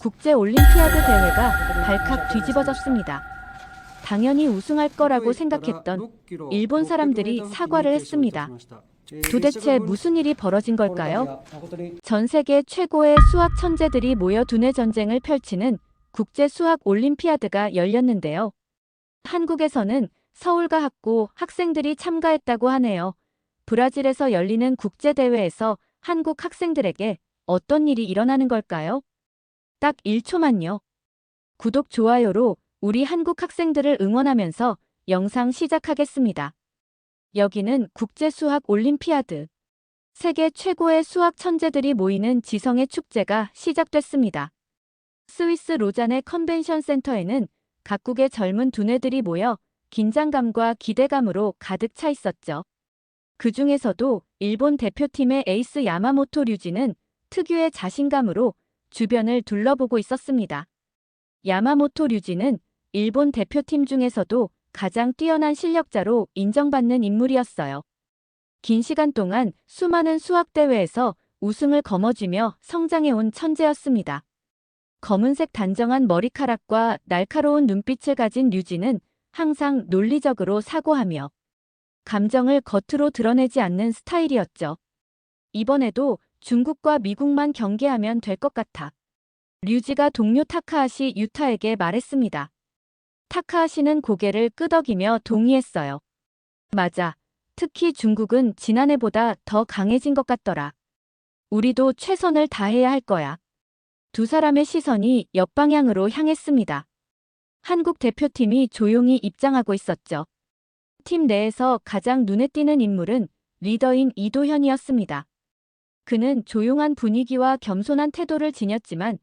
국제 올림피아드 대회가 발칵 뒤집어졌습니다. 당연히 우승할 거라고 생각했던 일본 사람들이 사과를 했습니다. 도대체 무슨 일이 벌어진 걸까요? 전 세계 최고의 수학 천재들이 모여 두뇌 전쟁을 펼치는 국제 수학 올림피아드가 열렸는데요. 한국에서는 서울과학고 학생들이 참가했다고 하네요. 브라질에서 열리는 국제대회에서 한국 학생들에게 어떤 일이 일어나는 걸까요? 딱 1초만요. 구독, 좋아요로 우리 한국 학생들을 응원하면서 영상 시작하겠습니다. 여기는 국제수학 올림피아드. 세계 최고의 수학 천재들이 모이는 지성의 축제가 시작됐습니다. 스위스 로잔의 컨벤션 센터에는 각국의 젊은 두뇌들이 모여 긴장감과 기대감으로 가득 차 있었죠. 그 중에서도 일본 대표팀의 에이스 야마모토 류지는 특유의 자신감으로 주변을 둘러보고 있었습니다. 야마모토 류지는 일본 대표팀 중에서도 가장 뛰어난 실력자로 인정받는 인물이었어요. 긴 시간 동안 수많은 수학대회에서 우승을 거머쥐며 성장해온 천재였습니다. 검은색 단정한 머리카락과 날카로운 눈빛을 가진 류지는 항상 논리적으로 사고하며 감정을 겉으로 드러내지 않는 스타일이었죠. 이번에도 중국과 미국만 경계하면 될 것 같아. 류지가 동료 타카하시 유타에게 말했습니다. 타카하시는 고개를 끄덕이며 동의했어요. 맞아. 특히 중국은 지난해보다 더 강해진 것 같더라. 우리도 최선을 다해야 할 거야. 두 사람의 시선이 옆방향으로 향했습니다. 한국 대표팀이 조용히 입장하고 있었죠. 팀 내에서 가장 눈에 띄는 인물은 리더인 이도현이었습니다. 그는 조용한 분위기와 겸손한 태도를 지녔지만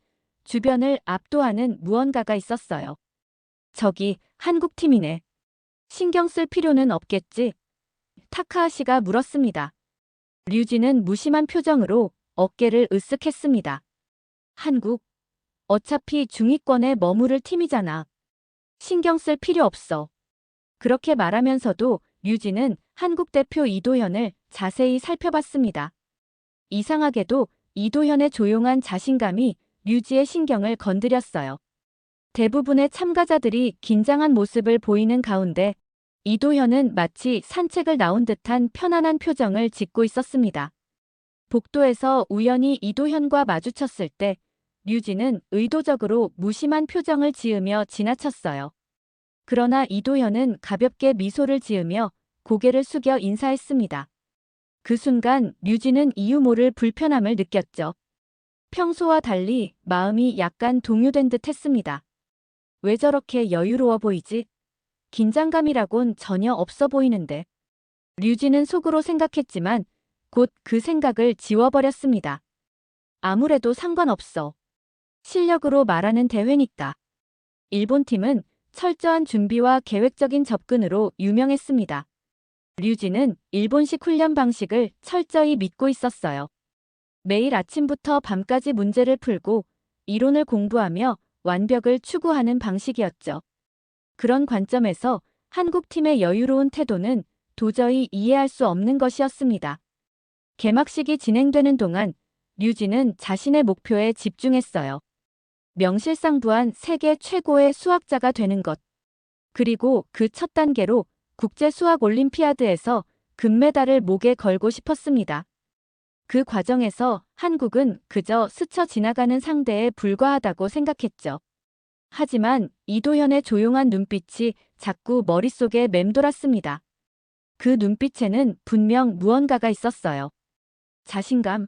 주변을 압도하는 무언가가 있었어요. 저기 한국팀이네. 신경 쓸 필요는 없겠지? 타카하시가 물었습니다. 류지는 무심한 표정으로 어깨를 으쓱했습니다. 한국? 어차피 중위권에 머무를 팀이잖아. 신경 쓸 필요 없어. 그렇게 말하면서도 류지는 한국 대표 이도현을 자세히 살펴봤습니다. 이상하게도 이도현의 조용한 자신감이 류지의 신경을 건드렸어요. 대부분의 참가자들이 긴장한 모습을 보이는 가운데 이도현은 마치 산책을 나온 듯한 편안한 표정을 짓고 있었습니다. 복도에서 우연히 이도현과 마주쳤을 때 류지는 의도적으로 무심한 표정을 지으며 지나쳤어요. 그러나 이도현은 가볍게 미소를 지으며 고개를 숙여 인사했습니다. 그 순간 류지는 이유 모를 불편함을 느꼈죠. 평소와 달리 마음이 약간 동요된 듯 했습니다. 왜 저렇게 여유로워 보이지? 긴장감이라곤 전혀 없어 보이는데. 류지는 속으로 생각했지만 곧 그 생각을 지워버렸습니다. 아무래도 상관없어. 실력으로 말하는 대회니까. 일본 팀은 철저한 준비와 계획적인 접근으로 유명했습니다. 류지는 일본식 훈련 방식을 철저히 믿고 있었어요. 매일 아침부터 밤까지 문제를 풀고 이론을 공부하며 완벽을 추구하는 방식이었죠. 그런 관점에서 한국팀의 여유로운 태도는 도저히 이해할 수 없는 것이었습니다. 개막식이 진행되는 동안 류지는 자신의 목표에 집중했어요. 명실상부한 세계 최고의 수학자가 되는 것. 그리고 그 첫 단계로 국제수학올림피아드에서 금메달을 목에 걸고 싶었습니다. 그 과정에서 한국은 그저 스쳐 지나가는 상대에 불과하다고 생각했죠. 하지만 이도현의 조용한 눈빛이 자꾸 머릿속에 맴돌았습니다. 그 눈빛에는 분명 무언가가 있었어요. 자신감,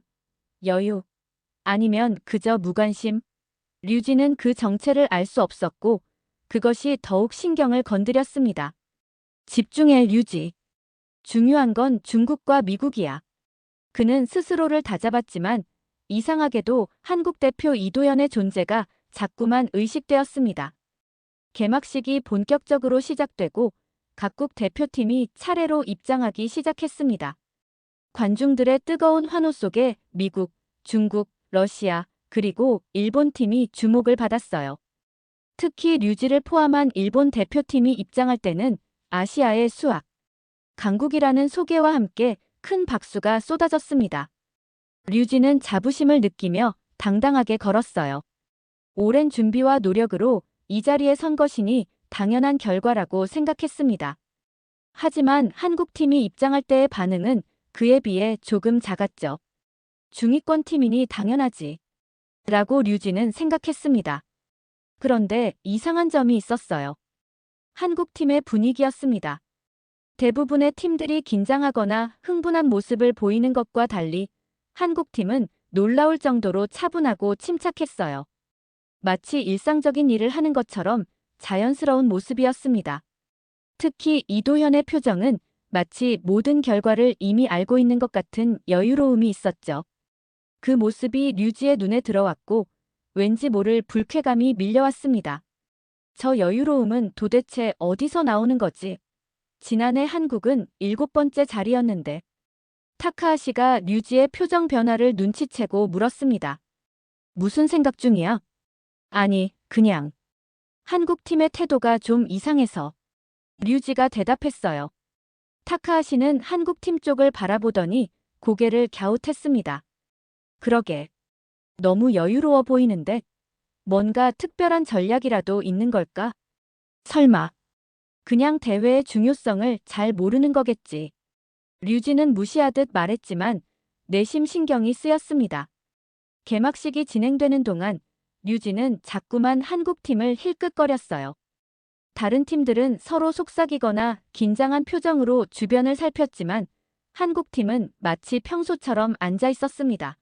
여유, 아니면 그저 무관심. 류지는 그 정체를 알 수 없었고 그것이 더욱 신경을 건드렸습니다. 집중해, 류지. 중요한 건 중국과 미국이야. 그는 스스로를 다잡았지만 이상하게도 한국 대표 이도현의 존재가 자꾸만 의식되었습니다. 개막식이 본격적으로 시작되고 각국 대표팀이 차례로 입장하기 시작했습니다. 관중들의 뜨거운 환호 속에 미국, 중국, 러시아, 그리고 일본 팀이 주목을 받았어요. 특히 류지를 포함한 일본 대표팀이 입장할 때는 아시아의 수학 강국이라는 소개와 함께 큰 박수가 쏟아졌습니다. 류지는 자부심을 느끼며 당당하게 걸었어요. 오랜 준비와 노력으로 이 자리에 선 것이니 당연한 결과라고 생각했습니다. 하지만 한국팀이 입장할 때의 반응은 그에 비해 조금 작았죠. 중위권 팀이니 당연하지. 라고 류지는 생각했습니다. 그런데 이상한 점이 있었어요. 한국팀의 분위기였습니다. 대부분의 팀들이 긴장하거나 흥분한 모습을 보이는 것과 달리 한국팀은 놀라울 정도로 차분하고 침착했어요. 마치 일상적인 일을 하는 것처럼 자연스러운 모습이었습니다. 특히 이도현의 표정은 마치 모든 결과를 이미 알고 있는 것 같은 여유로움이 있었죠. 그 모습이 류지의 눈에 들어왔고 왠지 모를 불쾌감이 밀려왔습니다. 저 여유로움은 도대체 어디서 나오는 거지? 지난해 한국은 7번째 자리였는데. 타카하시가 류지의 표정 변화를 눈치채고 물었습니다. 무슨 생각 중이야? 아니, 그냥. 한국팀의 태도가 좀 이상해서. 류지가 대답했어요. 타카하시는 한국팀 쪽을 바라보더니 고개를 갸웃했습니다. 그러게. 너무 여유로워 보이는데? 뭔가 특별한 전략이라도 있는 걸까? 설마. 그냥 대회의 중요성을 잘 모르는 거겠지. 류지는 무시하듯 말했지만 내심 신경이 쓰였습니다. 개막식이 진행되는 동안 류지는 자꾸만 한국팀을 힐끗거렸어요. 다른 팀들은 서로 속삭이거나 긴장한 표정으로 주변을 살폈지만 한국팀은 마치 평소처럼 앉아 있었습니다.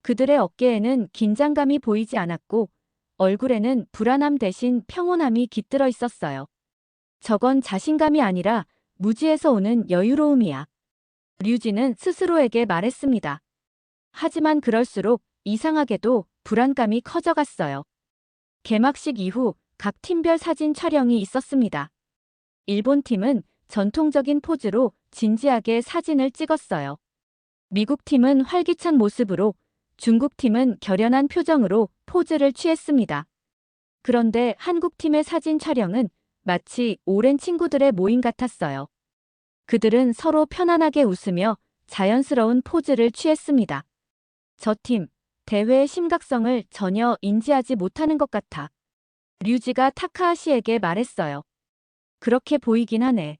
그들의 어깨에는 긴장감이 보이지 않았고 얼굴에는 불안함 대신 평온함이 깃들어 있었어요. 저건 자신감이 아니라 무지에서 오는 여유로움이야. 류지는 스스로에게 말했습니다. 하지만 그럴수록 이상하게도 불안감이 커져갔어요. 개막식 이후 각 팀별 사진 촬영이 있었습니다. 일본 팀은 전통적인 포즈로 진지하게 사진을 찍었어요. 미국 팀은 활기찬 모습으로, 중국 팀은 결연한 표정으로 포즈를 취했습니다. 그런데 한국 팀의 사진 촬영은 마치 오랜 친구들의 모임 같았어요. 그들은 서로 편안하게 웃으며 자연스러운 포즈를 취했습니다. 저 팀, 대회의 심각성을 전혀 인지하지 못하는 것 같아. 류지가 타카하시에게 말했어요. 그렇게 보이긴 하네.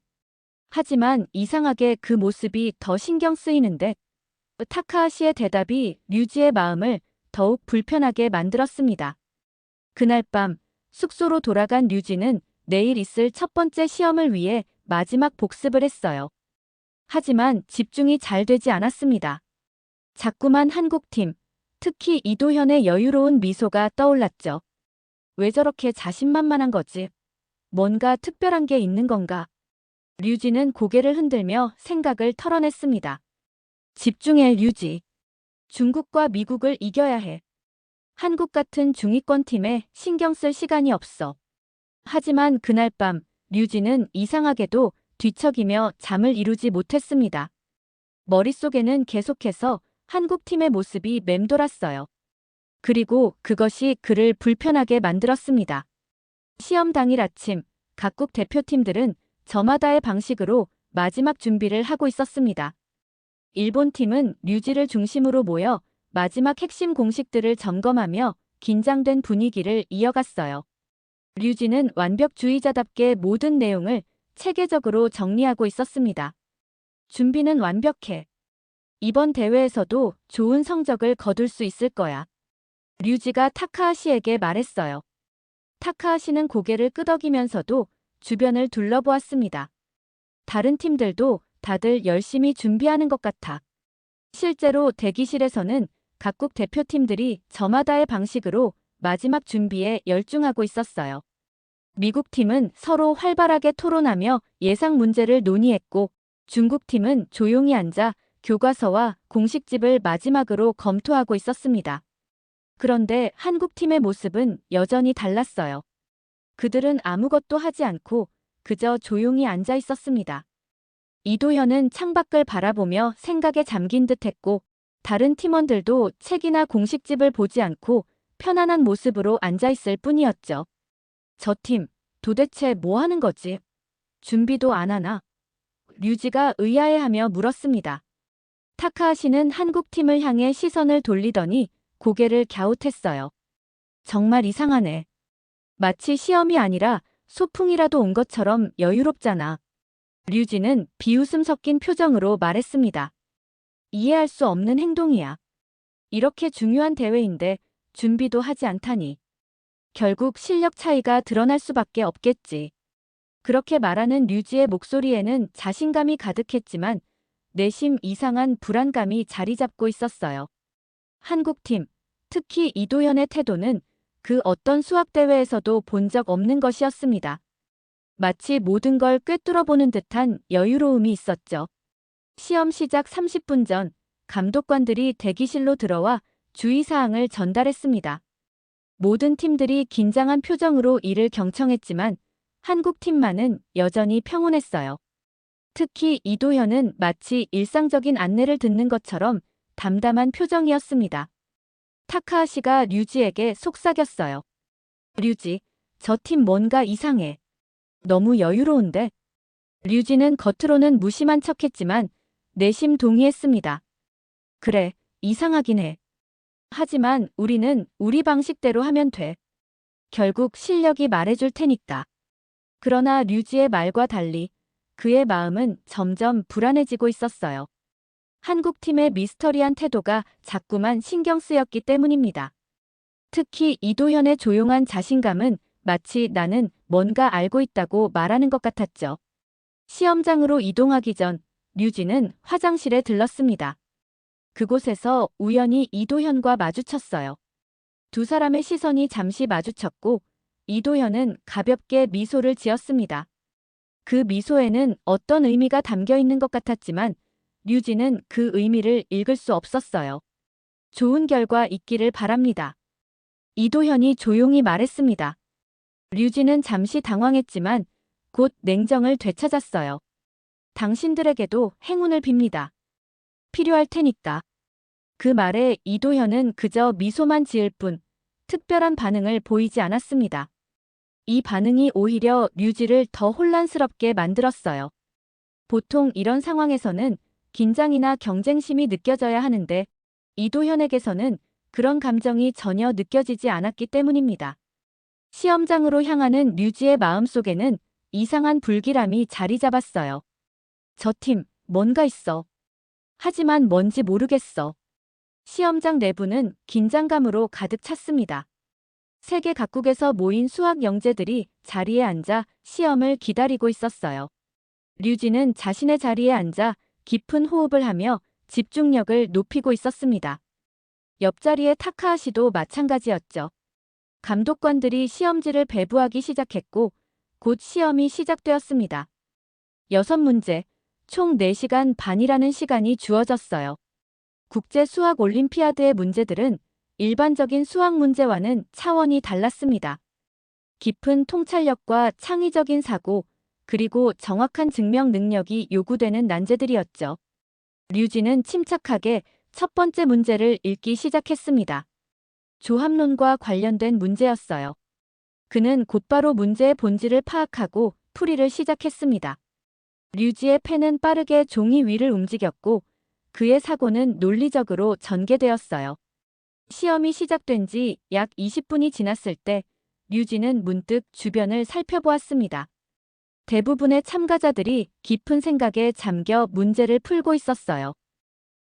하지만 이상하게 그 모습이 더 신경 쓰이는데. 타카하시의 대답이 류지의 마음을 더욱 불편하게 만들었습니다. 그날 밤 숙소로 돌아간 류지는 내일 있을 첫 번째 시험을 위해 마지막 복습을 했어요. 하지만 집중이 잘 되지 않았습니다. 자꾸만 한국팀, 특히 이도현의 여유로운 미소가 떠올랐죠. 왜 저렇게 자신만만한 거지? 뭔가 특별한 게 있는 건가? 류지는 고개를 흔들며 생각을 털어냈습니다. 집중해, 류지. 중국과 미국을 이겨야 해. 한국 같은 중위권 팀에 신경 쓸 시간이 없어. 하지만 그날 밤 류지는 이상하게도 뒤척이며 잠을 이루지 못했습니다. 머릿속에는 계속해서 한국팀의 모습이 맴돌았어요. 그리고 그것이 그를 불편하게 만들었습니다. 시험 당일 아침, 각국 대표팀들은 저마다의 방식으로 마지막 준비를 하고 있었습니다. 일본 팀은 류지를 중심으로 모여 마지막 핵심 공식들을 점검하며 긴장된 분위기를 이어갔어요. 류지는 완벽주의자답게 모든 내용을 체계적으로 정리하고 있었습니다. 준비는 완벽해. 이번 대회에서도 좋은 성적을 거둘 수 있을 거야. 류지가 타카하시에게 말했어요. 타카하시는 고개를 끄덕이면서도 주변을 둘러보았습니다. 다른 팀들도 다들 열심히 준비하는 것 같아. 실제로 대기실에서는 각국 대표팀들이 저마다의 방식으로 마지막 준비에 열중하고 있었어요. 미국 팀은 서로 활발하게 토론하며 예상 문제를 논의했고 중국 팀은 조용히 앉아 교과서와 공식집을 마지막으로 검토하고 있었습니다. 그런데 한국 팀의 모습은 여전히 달랐어요. 그들은 아무것도 하지 않고 그저 조용히 앉아 있었습니다. 이도현은 창밖을 바라보며 생각에 잠긴 듯 했고 다른 팀원들도 책이나 공식집을 보지 않고 편안한 모습으로 앉아있을 뿐이었죠. 저 팀, 도대체 뭐 하는 거지? 준비도 안 하나? 류지가 의아해하며 물었습니다. 타카하시는 한국 팀을 향해 시선을 돌리더니 고개를 갸웃했어요. 정말 이상하네. 마치 시험이 아니라 소풍이라도 온 것처럼 여유롭잖아. 류지는 비웃음 섞인 표정으로 말했습니다. 이해할 수 없는 행동이야. 이렇게 중요한 대회인데 준비도 하지 않다니. 결국 실력 차이가 드러날 수밖에 없겠지. 그렇게 말하는 류지의 목소리에는 자신감이 가득했지만 내심 이상한 불안감이 자리 잡고 있었어요. 한국팀, 특히 이도현의 태도는 그 어떤 수학대회에서도 본 적 없는 것이었습니다. 마치 모든 걸 꿰뚫어보는 듯한 여유로움이 있었죠. 시험 시작 30분 전 감독관들이 대기실로 들어와 주의사항을 전달했습니다. 모든 팀들이 긴장한 표정으로 이를 경청했지만 한국팀만은 여전히 평온했어요. 특히 이도현은 마치 일상적인 안내를 듣는 것처럼 담담한 표정이었습니다. 타카하시가 류지에게 속삭였어요. 류지, 저 팀 뭔가 이상해. 너무 여유로운데? 류지는 겉으로는 무심한 척했지만 내심 동의했습니다. 그래, 이상하긴 해. 하지만 우리는 우리 방식대로 하면 돼. 결국 실력이 말해줄 테니까. 그러나 류지의 말과 달리 그의 마음은 점점 불안해지고 있었어요. 한국팀의 미스터리한 태도가 자꾸만 신경 쓰였기 때문입니다. 특히 이도현의 조용한 자신감은 마치 나는 뭔가 알고 있다고 말하는 것 같았죠. 시험장으로 이동하기 전 류지는 화장실에 들렀습니다. 그곳에서 우연히 이도현과 마주쳤어요. 두 사람의 시선이 잠시 마주쳤고 이도현은 가볍게 미소를 지었습니다. 그 미소에는 어떤 의미가 담겨 있는 것 같았지만 류지는 그 의미를 읽을 수 없었어요. 좋은 결과 있기를 바랍니다. 이도현이 조용히 말했습니다. 류지는 잠시 당황했지만 곧 냉정을 되찾았어요. 당신들에게도 행운을 빕니다. 필요할 테니까. 그 말에 이도현은 그저 미소만 지을 뿐 특별한 반응을 보이지 않았습니다. 이 반응이 오히려 류지를 더 혼란스럽게 만들었어요. 보통 이런 상황에서는 긴장이나 경쟁심이 느껴져야 하는데 이도현에게서는 그런 감정이 전혀 느껴지지 않았기 때문입니다. 시험장으로 향하는 류지의 마음속에는 이상한 불길함이 자리 잡았어요. 저 팀, 뭔가 있어. 하지만 뭔지 모르겠어. 시험장 내부는 긴장감으로 가득 찼습니다. 세계 각국에서 모인 수학 영재들이 자리에 앉아 시험을 기다리고 있었어요. 류지는 자신의 자리에 앉아 깊은 호흡을 하며 집중력을 높이고 있었습니다. 옆자리의 타카하시도 마찬가지였죠. 감독관들이 시험지를 배부하기 시작했고 곧 시험이 시작되었습니다. 6문제, 총 4시간 반이라는 시간이 주어졌어요. 국제 수학 올림피아드의 문제들은 일반적인 수학 문제와는 차원이 달랐습니다. 깊은 통찰력과 창의적인 사고, 그리고 정확한 증명 능력이 요구되는 난제들이었죠. 류지는 침착하게 첫 번째 문제를 읽기 시작했습니다. 조합론과 관련된 문제였어요. 그는 곧바로 문제의 본질을 파악하고 풀이를 시작했습니다. 류지의 펜은 빠르게 종이 위를 움직였고 그의 사고는 논리적으로 전개되었어요. 시험이 시작된 지 약 20분이 지났을 때 류지는 문득 주변을 살펴보았습니다. 대부분의 참가자들이 깊은 생각에 잠겨 문제를 풀고 있었어요.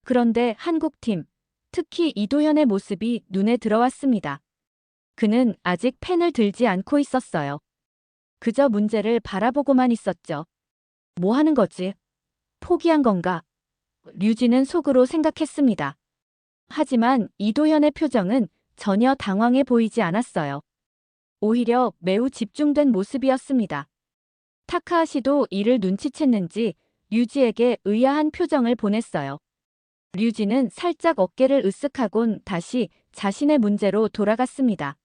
그런데 한국팀, 특히 이도현의 모습이 눈에 들어왔습니다. 그는 아직 펜을 들지 않고 있었어요. 그저 문제를 바라보고만 있었죠. 뭐 하는 거지? 포기한 건가? 류지는 속으로 생각했습니다. 하지만 이도현의 표정은 전혀 당황해 보이지 않았어요. 오히려 매우 집중된 모습이었습니다. 타카하시도 이를 눈치챘는지 류지에게 의아한 표정을 보냈어요. 류지는 살짝 어깨를 으쓱하곤 다시 자신의 문제로 돌아갔습니다.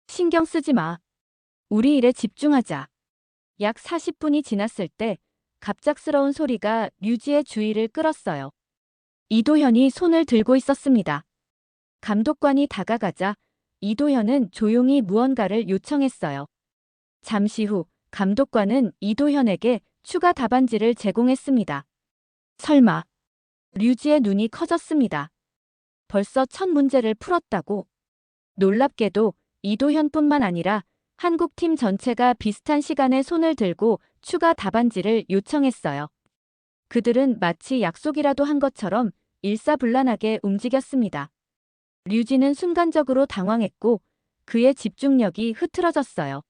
신경 쓰지 마. 우리 일에 집중하자. 약 40분이 지났을 때 갑작스러운 소리가 류지의 주의를 끌었어요. 이도현이 손을 들고 있었습니다. 감독관이 다가가자 이도현은 조용히 무언가를 요청했어요. 잠시 후 감독관은 이도현에게 추가 답안지를 제공했습니다. 설마. 류지의 눈이 커졌습니다. 벌써 첫 문제를 풀었다고. 놀랍게도 이도현뿐만 아니라 한국팀 전체가 비슷한 시간에 손을 들고 추가 답안지를 요청했어요. 그들은 마치 약속이라도 한 것처럼 일사불란하게 움직였습니다. 류진은 순간적으로 당황했고 그의 집중력이 흐트러졌어요.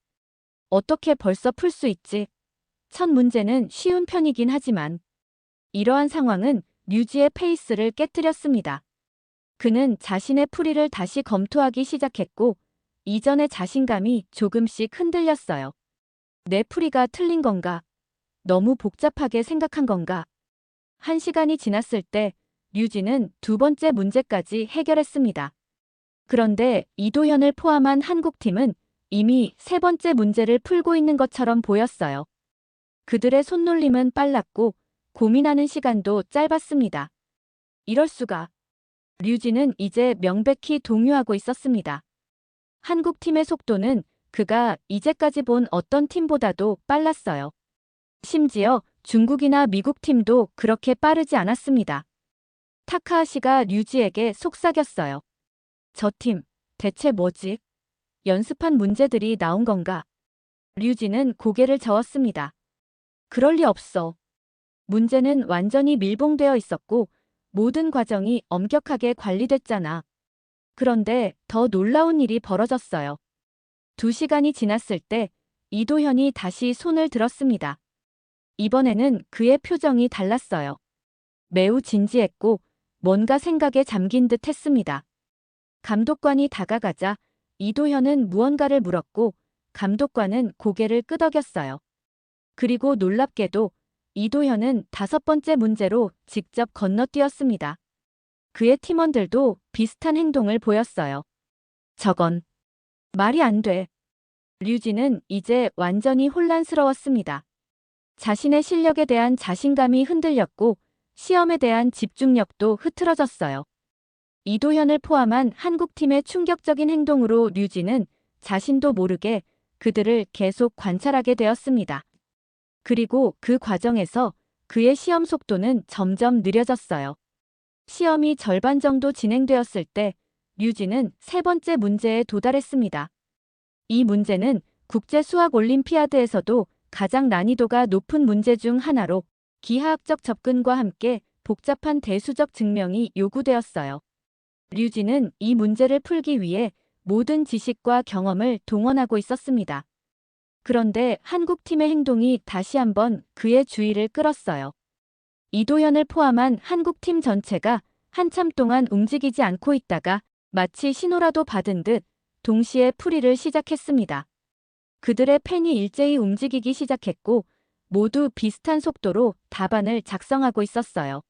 어떻게 벌써 풀 수 있지? 첫 문제는 쉬운 편이긴 하지만 이러한 상황은 류지의 페이스를 깨뜨렸습니다. 그는 자신의 풀이를 다시 검토하기 시작했고 이전의 자신감이 조금씩 흔들렸어요. 내 풀이가 틀린 건가? 너무 복잡하게 생각한 건가? 한 시간이 지났을 때 류지는 두 번째 문제까지 해결했습니다. 그런데 이도현을 포함한 한국팀은 이미 세 번째 문제를 풀고 있는 것처럼 보였어요. 그들의 손놀림은 빨랐고 고민하는 시간도 짧았습니다. 이럴 수가. 류지는 이제 명백히 동요하고 있었습니다. 한국팀의 속도는 그가 이제까지 본 어떤 팀보다도 빨랐어요. 심지어 중국이나 미국 팀도 그렇게 빠르지 않았습니다. 타카하시가 류지에게 속삭였어요. 저 팀, 대체 뭐지? 연습한 문제들이 나온 건가? 류지는 고개를 저었습니다. 그럴 리 없어. 문제는 완전히 밀봉되어 있었고 모든 과정이 엄격하게 관리됐잖아. 그런데 더 놀라운 일이 벌어졌어요. 2시간이 지났을 때 이도현이 다시 손을 들었습니다. 이번에는 그의 표정이 달랐어요. 매우 진지했고 뭔가 생각에 잠긴 듯 했습니다. 감독관이 다가가자 이도현은 무언가를 물었고 감독관은 고개를 끄덕였어요. 그리고 놀랍게도 이도현은 5번째 문제로 직접 건너뛰었습니다. 그의 팀원들도 비슷한 행동을 보였어요. 저건 말이 안 돼. 류지는 이제 완전히 혼란스러웠습니다. 자신의 실력에 대한 자신감이 흔들렸고 시험에 대한 집중력도 흐트러졌어요. 이도현을 포함한 한국팀의 충격적인 행동으로 류지는 자신도 모르게 그들을 계속 관찰하게 되었습니다. 그리고 그 과정에서 그의 시험 속도는 점점 느려졌어요. 시험이 절반 정도 진행되었을 때 류지는 세 번째 문제에 도달했습니다. 이 문제는 국제수학올림피아드에서도 가장 난이도가 높은 문제 중 하나로 기하학적 접근과 함께 복잡한 대수적 증명이 요구되었어요. 류지는 이 문제를 풀기 위해 모든 지식과 경험을 동원하고 있었습니다. 그런데 한국팀의 행동이 다시 한번 그의 주의를 끌었어요. 이도현을 포함한 한국팀 전체가 한참 동안 움직이지 않고 있다가 마치 신호라도 받은 듯 동시에 풀이를 시작했습니다. 그들의 펜이 일제히 움직이기 시작했고 모두 비슷한 속도로 답안을 작성하고 있었어요.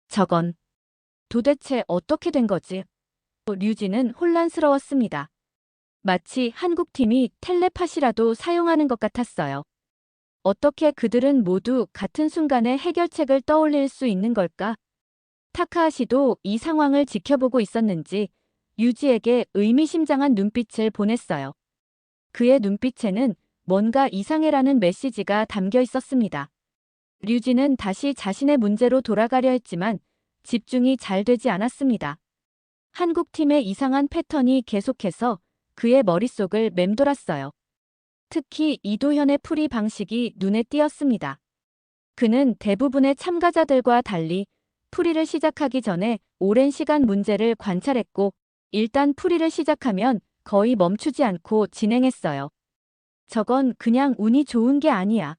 저건 도대체 어떻게 된 거지? 류지는 혼란스러웠습니다. 마치 한국팀이 텔레파시라도 사용하는 것 같았어요. 어떻게 그들은 모두 같은 순간에 해결책을 떠올릴 수 있는 걸까? 타카하시도 이 상황을 지켜보고 있었는지 류지에게 의미심장한 눈빛을 보냈어요. 그의 눈빛에는 뭔가 이상해라는 메시지가 담겨 있었습니다. 류지는 다시 자신의 문제로 돌아가려 했지만 집중이 잘 되지 않았습니다. 한국팀의 이상한 패턴이 계속해서 그의 머릿속을 맴돌았어요. 특히 이도현의 풀이 방식이 눈에 띄었습니다. 그는 대부분의 참가자들과 달리 풀이를 시작하기 전에 오랜 시간 문제를 관찰했고 일단 풀이를 시작하면 거의 멈추지 않고 진행했어요. 저건 그냥 운이 좋은 게 아니야.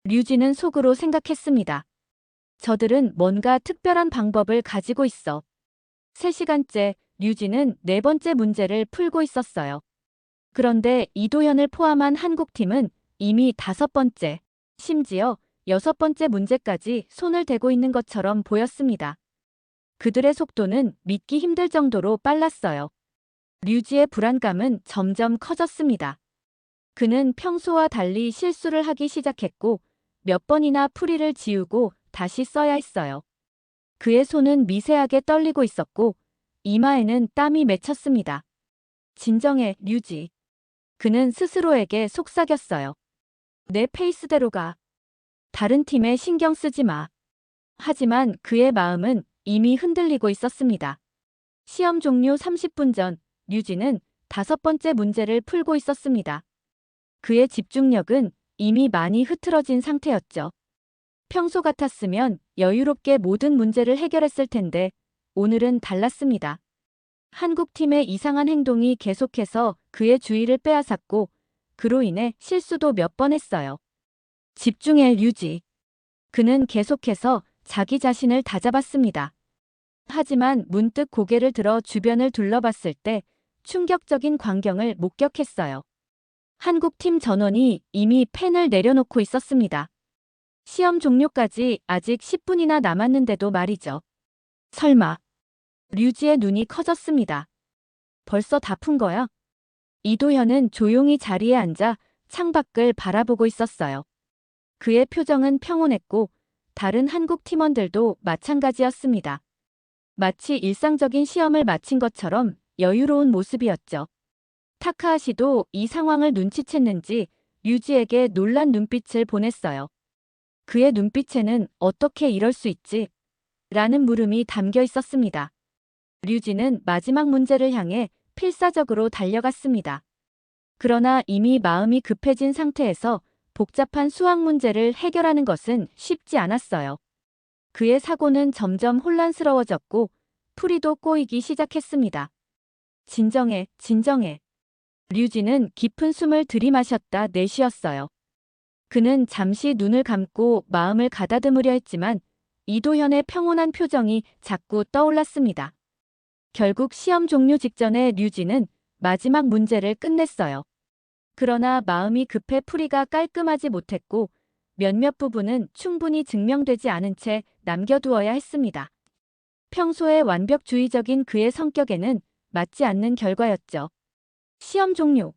류지는 속으로 생각했습니다. 저들은 뭔가 특별한 방법을 가지고 있어. 3시간째 류지는 네 번째 문제를 풀고 있었어요. 그런데 이도현을 포함한 한국팀은 이미 5번째, 심지어 6번째 문제까지 손을 대고 있는 것처럼 보였습니다. 그들의 속도는 믿기 힘들 정도로 빨랐어요. 류지의 불안감은 점점 커졌습니다. 그는 평소와 달리 실수를 하기 시작했고 몇 번이나 풀이를 지우고 다시 써야 했어요. 그의 손은 미세하게 떨리고 있었고 이마에는 땀이 맺혔습니다. 진정해, 류지. 그는 스스로에게 속삭였어요. 내 페이스대로 가. 다른 팀에 신경 쓰지 마. 하지만 그의 마음은 이미 흔들리고 있었습니다. 시험 종료 30분 전 류지는 5번째 문제를 풀고 있었습니다. 그의 집중력은 이미 많이 흐트러진 상태였죠. 평소 같았으면 여유롭게 모든 문제를 해결했을 텐데 오늘은 달랐습니다. 한국팀의 이상한 행동이 계속해서 그의 주의를 빼앗았고 그로 인해 실수도 몇 번 했어요. 집중의 유지. 그는 계속해서 자기 자신을 다잡았습니다. 하지만 문득 고개를 들어 주변을 둘러봤을 때 충격적인 광경을 목격했어요. 한국팀 전원이 이미 펜을 내려놓고 있었습니다. 시험 종료까지 아직 10분이나 남았는데도 말이죠. 설마. 류지의 눈이 커졌습니다. 벌써 다 푼 거야? 이도현은 조용히 자리에 앉아 창밖을 바라보고 있었어요. 그의 표정은 평온했고 다른 한국 팀원들도 마찬가지였습니다. 마치 일상적인 시험을 마친 것처럼 여유로운 모습이었죠. 타카하시도 이 상황을 눈치챘는지 류지에게 놀란 눈빛을 보냈어요. 그의 눈빛에는 어떻게 이럴 수 있지? 라는 물음이 담겨 있었습니다. 류지는 마지막 문제를 향해 필사적으로 달려갔습니다. 그러나 이미 마음이 급해진 상태에서 복잡한 수학 문제를 해결하는 것은 쉽지 않았어요. 그의 사고는 점점 혼란스러워졌고 풀이도 꼬이기 시작했습니다. 진정해, 진정해. 류지는 깊은 숨을 들이마셨다 내쉬었어요. 그는 잠시 눈을 감고 마음을 가다듬으려 했지만 이도현의 평온한 표정이 자꾸 떠올랐습니다. 결국 시험 종료 직전에 류지는 마지막 문제를 끝냈어요. 그러나 마음이 급해 풀이가 깔끔하지 못했고 몇몇 부분은 충분히 증명되지 않은 채 남겨두어야 했습니다. 평소에 완벽주의적인 그의 성격에는 맞지 않는 결과였죠. 시험 종료.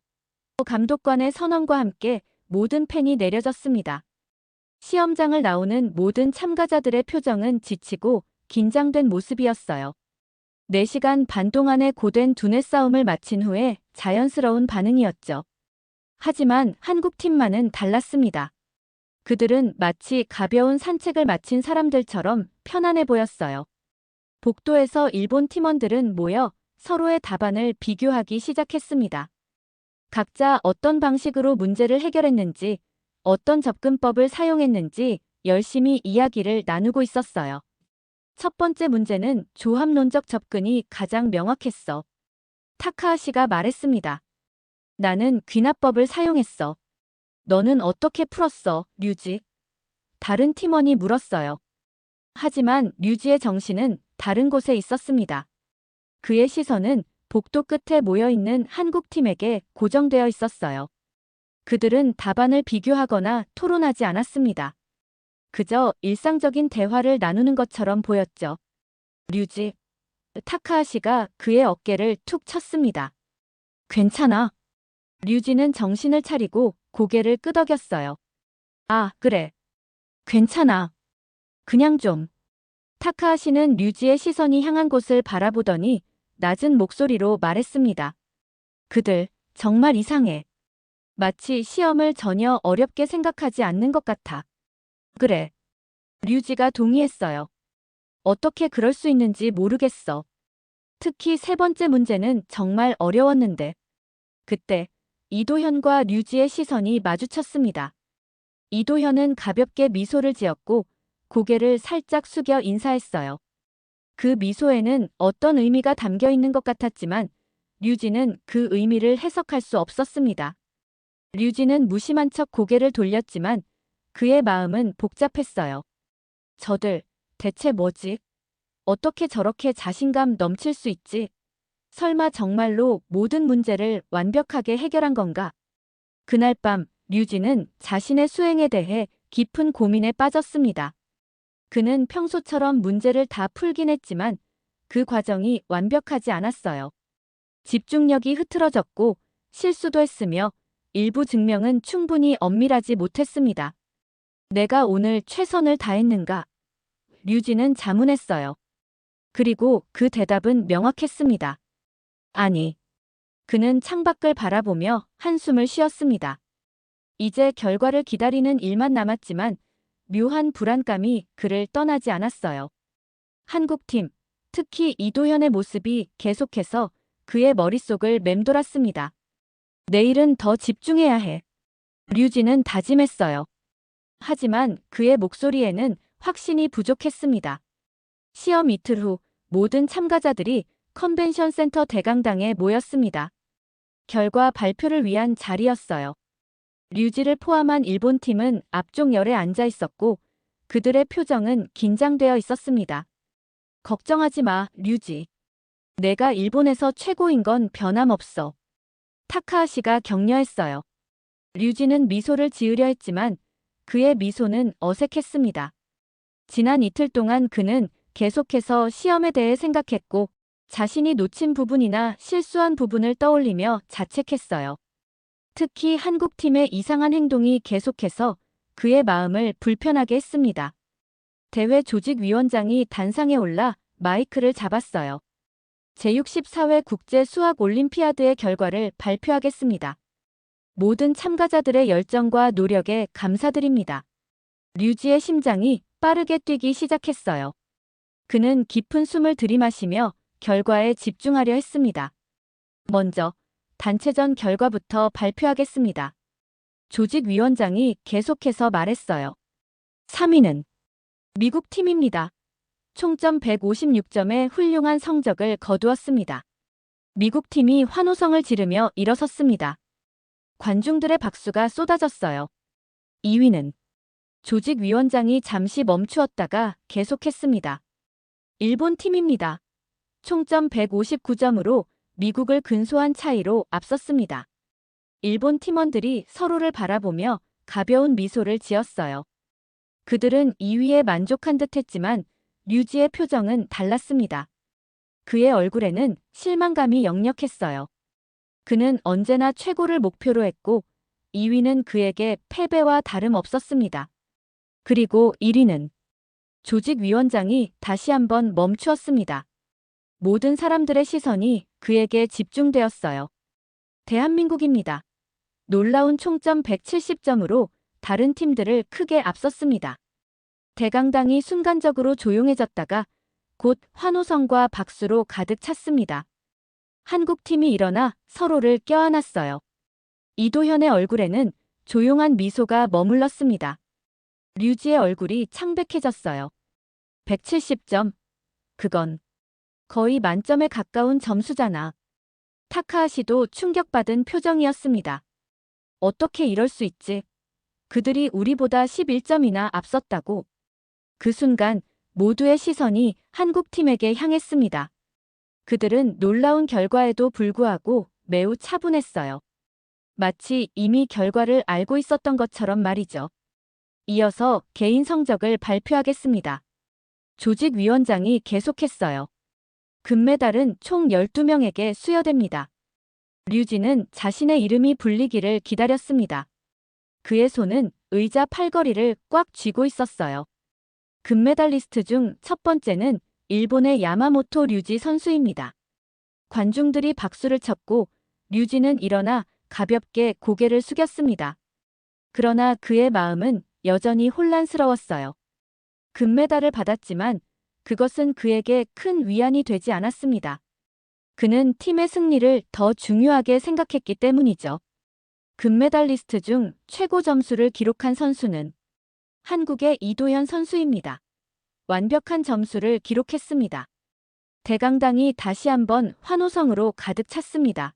감독관의 선언과 함께 모든 펜이 내려졌습니다. 시험장을 나오는 모든 참가자들의 표정은 지치고 긴장된 모습이었어요. 4시간 반 동안의 고된 두뇌 싸움을 마친 후에 자연스러운 반응이었죠. 하지만 한국팀만은 달랐습니다. 그들은 마치 가벼운 산책을 마친 사람들처럼 편안해 보였어요. 복도에서 일본 팀원들은 모여 서로의 답안을 비교하기 시작했습니다. 각자 어떤 방식으로 문제를 해결했는지, 어떤 접근법을 사용했는지 열심히 이야기를 나누고 있었어요. 첫 번째 문제는 조합론적 접근이 가장 명확했어. 타카하시가 말했습니다. 나는 귀납법을 사용했어. 너는 어떻게 풀었어, 류지? 다른 팀원이 물었어요. 하지만 류지의 정신은 다른 곳에 있었습니다. 그의 시선은 복도 끝에 모여있는 한국팀에게 고정되어 있었어요. 그들은 답안을 비교하거나 토론하지 않았습니다. 그저 일상적인 대화를 나누는 것처럼 보였죠. 류지. 타카하시가 그의 어깨를 툭 쳤습니다. 괜찮아. 류지는 정신을 차리고 고개를 끄덕였어요. 아, 그래. 괜찮아. 그냥 좀. 타카하시는 류지의 시선이 향한 곳을 바라보더니 낮은 목소리로 말했습니다. 그들 정말 이상해. 마치 시험을 전혀 어렵게 생각하지 않는 것 같아. 그래. 류지가 동의했어요. 어떻게 그럴 수 있는지 모르겠어. 특히 3번째 문제는 정말 어려웠는데. 그때 이도현과 류지의 시선이 마주쳤습니다. 이도현은 가볍게 미소를 지었고 고개를 살짝 숙여 인사했어요. 그 미소에는 어떤 의미가 담겨 있는 것 같았지만 류지는 그 의미를 해석할 수 없었습니다. 류지는 무심한 척 고개를 돌렸지만 그의 마음은 복잡했어요. 저들, 대체 뭐지? 어떻게 저렇게 자신감 넘칠 수 있지? 설마 정말로 모든 문제를 완벽하게 해결한 건가? 그날 밤 류지는 자신의 수행에 대해 깊은 고민에 빠졌습니다. 그는 평소처럼 문제를 다 풀긴 했지만 그 과정이 완벽하지 않았어요. 집중력이 흐트러졌고 실수도 했으며 일부 증명은 충분히 엄밀하지 못했습니다. 내가 오늘 최선을 다했는가? 류지는 자문했어요. 그리고 그 대답은 명확했습니다. 아니. 그는 창밖을 바라보며 한숨을 쉬었습니다. 이제 결과를 기다리는 일만 남았지만 묘한 불안감이 그를 떠나지 않았어요. 한국팀, 특히 이도현의 모습이 계속해서 그의 머릿속을 맴돌았습니다. 내일은 더 집중해야 해. 류지는 다짐했어요. 하지만 그의 목소리에는 확신이 부족했습니다. 시험 이틀 후 모든 참가자들이 컨벤션 센터 대강당에 모였습니다. 결과 발표를 위한 자리였어요. 류지를 포함한 일본 팀은 앞쪽 열에 앉아 있었고 그들의 표정은 긴장되어 있었습니다. 걱정하지 마, 류지. 내가 일본에서 최고인 건 변함없어. 타카하시가 격려했어요. 류지는 미소를 지으려 했지만 그의 미소는 어색했습니다. 지난 이틀 동안 그는 계속해서 시험에 대해 생각했고 자신이 놓친 부분이나 실수한 부분을 떠올리며 자책했어요. 특히 한국팀의 이상한 행동이 계속해서 그의 마음을 불편하게 했습니다. 대회 조직위원장이 단상에 올라 마이크를 잡았어요. 제64회 국제 수학 올림피아드의 결과를 발표하겠습니다. 모든 참가자들의 열정과 노력에 감사드립니다. 류지의 심장이 빠르게 뛰기 시작했어요. 그는 깊은 숨을 들이마시며 결과에 집중하려 했습니다. 먼저 단체전 결과부터 발표하겠습니다. 조직위원장이 계속해서 말했어요. 3위는 미국 팀입니다. 총점 156점의 훌륭한 성적을 거두었습니다. 미국 팀이 환호성을 지르며 일어섰습니다. 관중들의 박수가 쏟아졌어요. 2위는 조직위원장이 잠시 멈추었다가 계속했습니다. 일본 팀입니다. 총점 159점으로 미국을 근소한 차이로 앞섰습니다. 일본 팀원들이 서로를 바라보며 가벼운 미소를 지었어요. 그들은 2위에 만족한 듯 했지만 류지의 표정은 달랐습니다. 그의 얼굴에는 실망감이 역력했어요. 그는 언제나 최고를 목표로 했고 2위는 그에게 패배와 다름없었습니다. 그리고 1위는 조직위원장이 다시 한번 멈추었습니다. 모든 사람들의 시선이 그에게 집중되었어요. 대한민국입니다. 놀라운 총점 170점으로 다른 팀들을 크게 앞섰습니다. 대강당이 순간적으로 조용해졌다가 곧 환호성과 박수로 가득 찼습니다. 한국팀이 일어나 서로를 껴안았어요. 이도현의 얼굴에는 조용한 미소가 머물렀습니다. 류지의 얼굴이 창백해졌어요. 170점. 그건 거의 만점에 가까운 점수잖아. 타카하시도 충격받은 표정이었습니다. 어떻게 이럴 수 있지? 그들이 우리보다 11점이나 앞섰다고. 그 순간 모두의 시선이 한국팀에게 향했습니다. 그들은 놀라운 결과에도 불구하고 매우 차분했어요. 마치 이미 결과를 알고 있었던 것처럼 말이죠. 이어서 개인 성적을 발표하겠습니다. 조직위원장이 계속했어요. 금메달은 총 12명에게 수여됩니다. 류지는 자신의 이름이 불리기를 기다렸습니다. 그의 손은 의자 팔걸이를 꽉 쥐고 있었어요. 금메달리스트 중 첫 번째는 일본의 야마모토 류지 선수입니다. 관중들이 박수를 쳤고 류지는 일어나 가볍게 고개를 숙였습니다. 그러나 그의 마음은 여전히 혼란스러웠어요. 금메달을 받았지만 그것은 그에게 큰 위안이 되지 않았습니다. 그는 팀의 승리를 더 중요하게 생각했기 때문이죠. 금메달리스트 중 최고 점수를 기록한 선수는 한국의 이도현 선수입니다. 완벽한 점수를 기록했습니다. 대강당이 다시 한번 환호성으로 가득 찼습니다.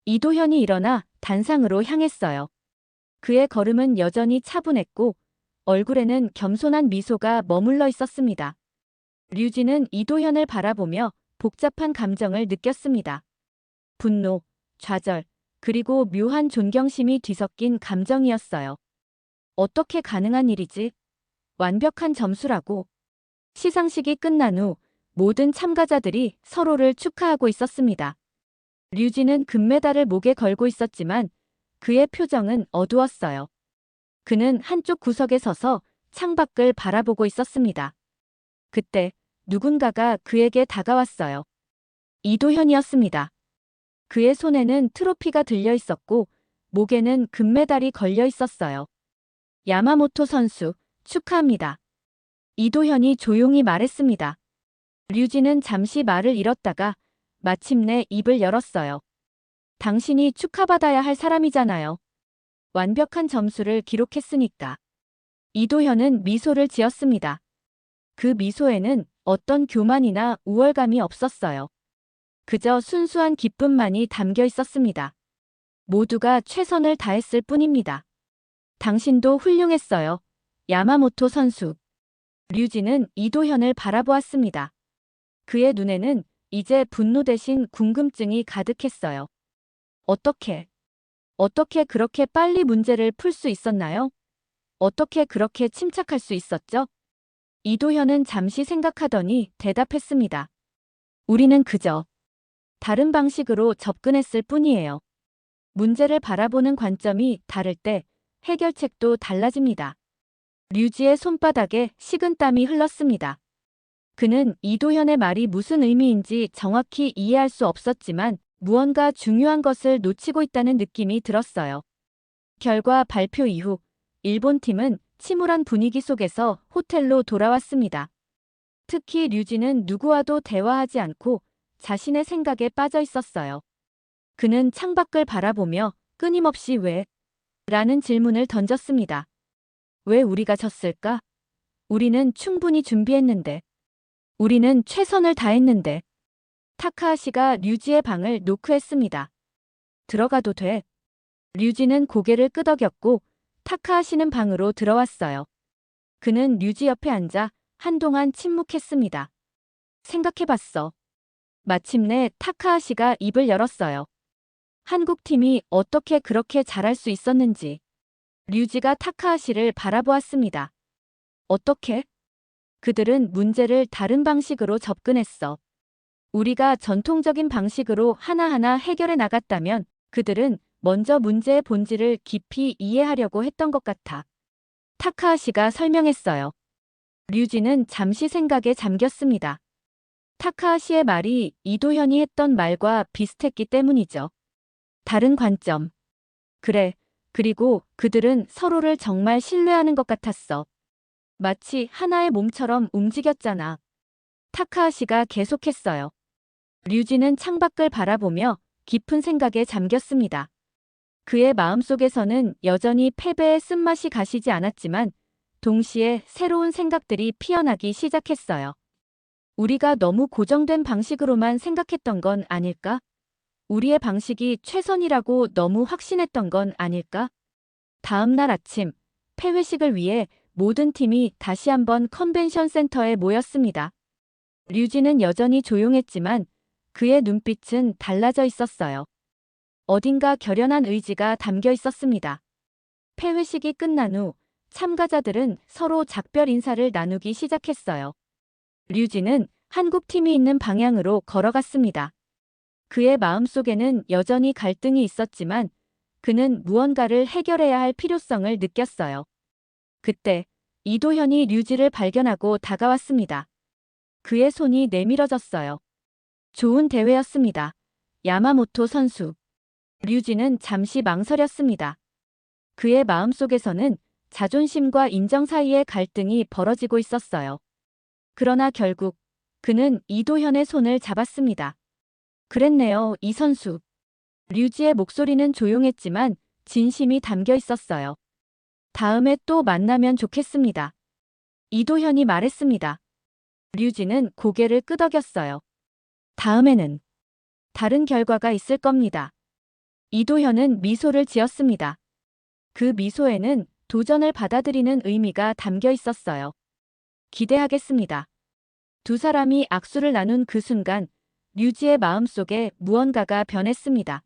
이도현이 일어나 단상으로 향했어요. 그의 걸음은 여전히 차분했고 얼굴에는 겸손한 미소가 머물러 있었습니다. 류지는 이도현을 바라보며 복잡한 감정을 느꼈습니다. 분노, 좌절, 그리고 묘한 존경심이 뒤섞인 감정이었어요. 어떻게 가능한 일이지? 완벽한 점수라고. 시상식이 끝난 후 모든 참가자들이 서로를 축하하고 있었습니다. 류지는 금메달을 목에 걸고 있었지만 그의 표정은 어두웠어요. 그는 한쪽 구석에 서서 창밖을 바라보고 있었습니다. 그때 누군가가 그에게 다가왔어요. 이도현이었습니다. 그의 손에는 트로피가 들려 있었고 목에는 금메달이 걸려 있었어요. 야마모토 선수, 축하합니다. 이도현이 조용히 말했습니다. 류지는 잠시 말을 잃었다가 마침내 입을 열었어요. 당신이 축하받아야 할 사람이잖아요. 완벽한 점수를 기록했으니까. 이도현은 미소를 지었습니다. 그 미소에는 어떤 교만이나 우월감이 없었어요. 그저 순수한 기쁨만이 담겨 있었습니다. 모두가 최선을 다했을 뿐입니다. 당신도 훌륭했어요. 야마모토 선수. 류지는 이도현을 바라보았습니다. 그의 눈에는 이제 분노 대신 궁금증이 가득했어요. 어떻게 그렇게 빨리 문제를 풀 수 있었나요? 어떻게 그렇게 침착할 수 있었죠? 이도현은 잠시 생각하더니 대답했습니다. 우리는 그저 다른 방식으로 접근했을 뿐이에요. 문제를 바라보는 관점이 다를 때 해결책도 달라집니다. 류지의 손바닥에 식은땀이 흘렀습니다. 그는 이도현의 말이 무슨 의미인지 정확히 이해할 수 없었지만 무언가 중요한 것을 놓치고 있다는 느낌이 들었어요. 결과 발표 이후 일본 팀은 침울한 분위기 속에서 호텔로 돌아왔습니다. 특히 류지는 누구와도 대화하지 않고 자신의 생각에 빠져 있었어요. 그는 창밖을 바라보며 끊임없이 왜? 라는 질문을 던졌습니다. 왜 우리가 졌을까? 우리는 충분히 준비했는데. 우리는 최선을 다했는데. 타카하시가 류지의 방을 노크했습니다. 들어가도 돼. 류지는 고개를 끄덕였고 타카하시는 방으로 들어왔어요. 그는 류지 옆에 앉아 한동안 침묵했습니다. 생각해봤어. 마침내 타카하시가 입을 열었어요. 한국팀이 어떻게 그렇게 잘할 수 있었는지. 류지가 타카하시를 바라보았습니다. 어떻게? 그들은 문제를 다른 방식으로 접근했어. 우리가 전통적인 방식으로 하나하나 해결해 나갔다면 그들은 먼저 문제의 본질을 깊이 이해하려고 했던 것 같아. 타카하시가 설명했어요. 류지는 잠시 생각에 잠겼습니다. 타카하시의 말이 이도현이 했던 말과 비슷했기 때문이죠. 다른 관점. 그래, 그리고 그들은 서로를 정말 신뢰하는 것 같았어. 마치 하나의 몸처럼 움직였잖아. 타카하시가 계속했어요. 류지는 창밖을 바라보며 깊은 생각에 잠겼습니다. 그의 마음속에서는 여전히 패배의 쓴맛이 가시지 않았지만 동시에 새로운 생각들이 피어나기 시작했어요. 우리가 너무 고정된 방식으로만 생각했던 건 아닐까? 우리의 방식이 최선이라고 너무 확신했던 건 아닐까? 다음 날 아침, 폐회식을 위해 모든 팀이 다시 한번 컨벤션 센터에 모였습니다. 류지는 여전히 조용했지만 그의 눈빛은 달라져 있었어요. 어딘가 결연한 의지가 담겨 있었습니다. 폐회식이 끝난 후 참가자들은 서로 작별 인사를 나누기 시작했어요. 류지는 한국팀이 있는 방향으로 걸어갔습니다. 그의 마음속에는 여전히 갈등이 있었지만 그는 무언가를 해결해야 할 필요성을 느꼈어요. 그때 이도현이 류지를 발견하고 다가왔습니다. 그의 손이 내밀어졌어요. 좋은 대회였습니다. 야마모토 선수. 류지는 잠시 망설였습니다. 그의 마음속에서는 자존심과 인정 사이의 갈등이 벌어지고 있었어요. 그러나 결국 그는 이도현의 손을 잡았습니다. 그랬네요, 이 선수. 류지의 목소리는 조용했지만 진심이 담겨 있었어요. 다음에 또 만나면 좋겠습니다. 이도현이 말했습니다. 류지는 고개를 끄덕였어요. 다음에는 다른 결과가 있을 겁니다. 이도현은 미소를 지었습니다. 그 미소에는 도전을 받아들이는 의미가 담겨 있었어요. 기대하겠습니다. 두 사람이 악수를 나눈 그 순간 류지의 마음속에 무언가가 변했습니다.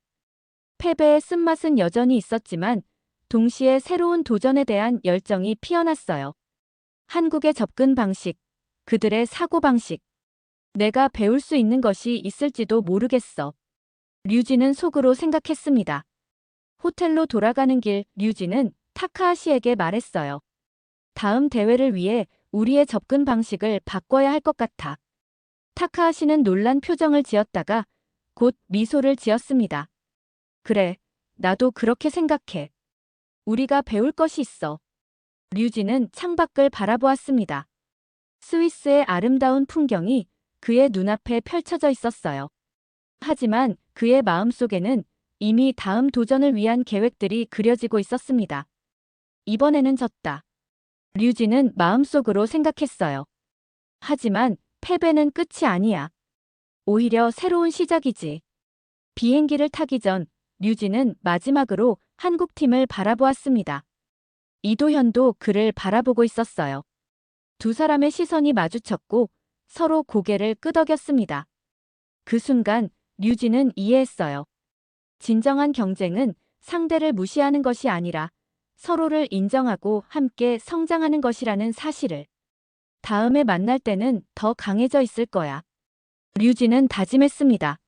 패배의 쓴맛은 여전히 있었지만 동시에 새로운 도전에 대한 열정이 피어났어요. 한국의 접근 방식, 그들의 사고방식. 내가 배울 수 있는 것이 있을지도 모르겠어. 류지는 속으로 생각했습니다. 호텔로 돌아가는 길 류지는 타카하시에게 말했어요. 다음 대회를 위해 우리의 접근 방식을 바꿔야 할 것 같아. 타카하시는 놀란 표정을 지었다가 곧 미소를 지었습니다. 그래, 나도 그렇게 생각해. 우리가 배울 것이 있어. 류지는 창밖을 바라보았습니다. 스위스의 아름다운 풍경이 그의 눈앞에 펼쳐져 있었어요. 하지만 그의 마음속에는 이미 다음 도전을 위한 계획들이 그려지고 있었습니다. 이번에는 졌다. 류진은 마음속으로 생각했어요. 하지만 패배는 끝이 아니야. 오히려 새로운 시작이지. 비행기를 타기 전 류진은 마지막으로 한국팀을 바라보았습니다. 이도현도 그를 바라보고 있었어요. 두 사람의 시선이 마주쳤고 서로 고개를 끄덕였습니다. 그 순간 류진은 이해했어요. 진정한 경쟁은 상대를 무시하는 것이 아니라 서로를 인정하고 함께 성장하는 것이라는 사실을. 다음에 만날 때는 더 강해져 있을 거야. 류진은 다짐했습니다.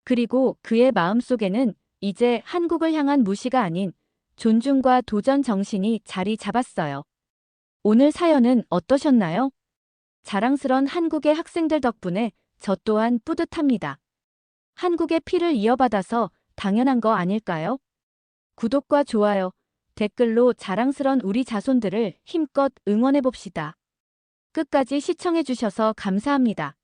그리고 그의 마음속에는 이제 한국을 향한 무시가 아닌 존중과 도전 정신이 자리 잡았어요. 오늘 사연은 어떠셨나요? 자랑스런 한국의 학생들 덕분에 저 또한 뿌듯합니다. 한국의 피를 이어받아서 당연한 거 아닐까요? 구독과 좋아요, 댓글로 자랑스런 우리 자손들을 힘껏 응원해봅시다. 끝까지 시청해주셔서 감사합니다.